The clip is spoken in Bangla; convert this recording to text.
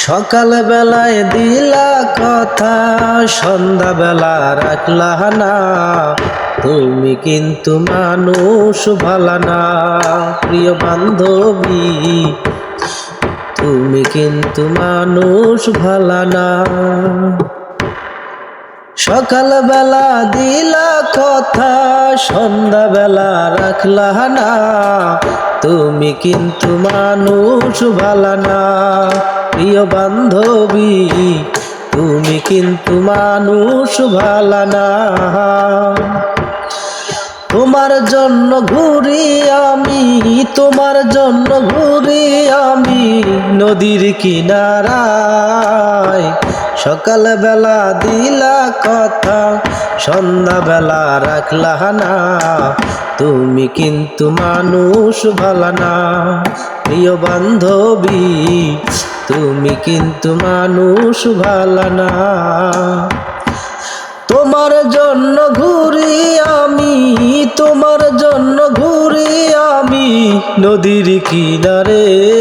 সকাল বেলায় দিলা কথা, সন্ধ্যা বেলা রাখলা না। তুমি কিন্তু মানুষ ভালা না। প্রিয় বান্ধবী, তুমি কিন্তু মানুষ ভালা না। সকাল বেলা দিলা কথা, সন্ধ্যা বেলা রাখলা না। তুমি কিন্তু মানুষ ভালা না। প্রিয় বান্ধবী, তুমি কিন্তু মানুষ ভালা না। তোমার জন্য ঘুরি আমি, তোমার জন্য ঘুরি আমি নদীর কিনারায়। সকাল বেলা দিলা কথা, সন্ধ্যা বেলা রাখলা না। তুমি কিন্তু মানুষ ভালা না। প্রিয় বান্ধবী, তুমি কিন্তু মানুষ ভালা না। তোমার জন্য ঘুরি আমি, তোমার জন্য ঘুরি আমি নদীর কিনারে।